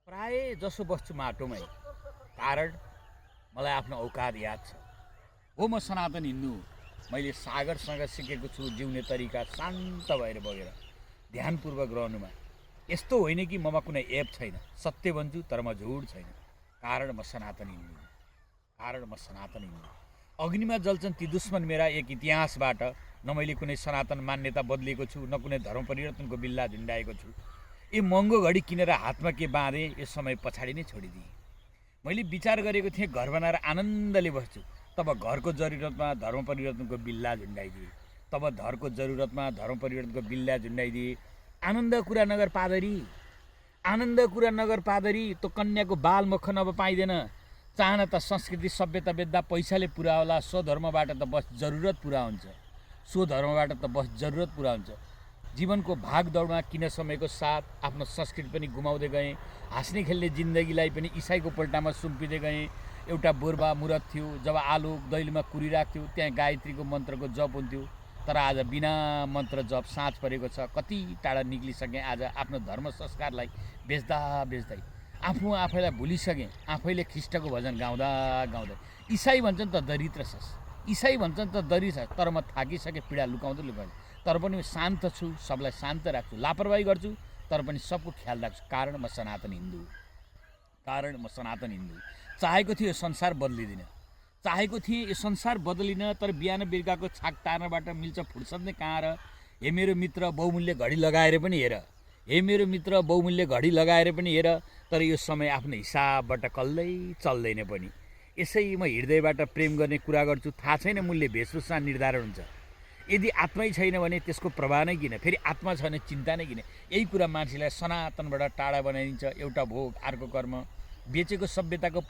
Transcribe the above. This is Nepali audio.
प्राय जसो बस्छु माटोमै। कारण मलाई आफ्नो औकात याद छ। हो म सनातन हिन्दू। मैले सागरसँग सिकेको छु जिउने तरिका शान्त भएर बगेर ध्यानपूर्वक रहनुमा। यस्तो होइन कि ममा कुनै एप छैन, सत्य भन्छु तर म झुट छैन। कारण म सनातन हिन्दू हुँ। कारण म सनातन हिन्दू हुँ। अग्निमा जल्छन् ती दुश्मन मेरा एक इतिहासबाट। न मैले कुनै सनातन मान्यता बदलिएको छु, न कुनै धर्म परिवर्तनको बिल्ला झुन्डाएको छु। यो महँगो घडी किनेर हातमा के बाँधेँ, यो समय पछाडि नै छोडिदिएँ। मैले विचार गरेको थिएँ घर बनाएर आनन्दले बस्छु। तब घरको जरुरतमा धर्म परिवर्तनको बिल्ला झुन्डाइदिए। तब घरको जरुरतमा धर्म परिवर्तनको बिल्ला झुन्डाइदिए। आनन्द कुरा नगर पादरी, आनन्द कुरा नगर पादरी। त्यो कन्याको बाल मक्खन अब पाइँदैन। चाहना त संस्कृति सभ्यता बेच्दा पैसाले पुरा होला। स्वधर्मबाट त बस जरुरत पुरा हुन्छ। स्वधर्मबाट त बस जरुरत पुरा हुन्छ। जीवनको भागदौडमा किन समयको साथ आफ्नो संस्कृति पनि गुमाउँदै गएँ। हाँस्ने खेल्ने जिन्दगीलाई पनि इसाईको पल्टामा सुम्पिँदै गएँ। एउटा बोर्बा मुरत थियो, जब आलु दैलोमा कुरिरहेको थियो त्यहाँ गायत्रीको मन्त्रको जप हुन्थ्यो। तर आज बिना मन्त्र जप साँझ परेको छ। कति टाढा निक्लिसकेँ आज आफ्नो धर्म संस्कारलाई बेच्दा बेच्दै। आफैलाई भुलिसकेँ, आफैले ख्रिस्टको भजन गाउँदा गाउँदै। इसाई भन्छन् त दरिद्र छस्, इसाई भन्छन् त दरिद्र छस्। तर म थाकिसकेँ पीडा लुकाउँदै लुकाउँदै। तर पनि म शान्त छु, सबलाई शान्त राख्छु। लापरवाही गर्छु तर पनि सबको ख्याल राख्छु। कारण म सनातन हिन्दू हुँ। कारण म सनातन हिन्दू हुँ। चाहेको थियो यो संसार बदलिदिन, चाहेको थिएँ यो संसार बदलिन। तर बिहान बेलुकाको छाक टार्नबाट मिल्छ फुर्सद नै कहाँ र। हे मेरो मित्र बहुमूल्य घडी लगाएर पनि हेर, हे मेरो मित्र बहुमूल्य घडी लगाएर पनि हेर। तर यो समय आफ्नो हिसाबबाट कल्लै चल्दैन पनि। यसै म हृदयबाट प्रेम गर्ने कुरा गर्छु। थाहा छैन मूल्य वेशभूषा निर्धारण हुन्छ। यदि आत्मै छैन भने त्यसको प्रभाव नै किन, फेरि आत्मा छ भने चिन्ता नै किन। यही कुरा मान्छेलाई सनातनबाट टाढा बनाइदिन्छ। एउटा भोग, अर्को कर्म, बेचेको सभ्यताको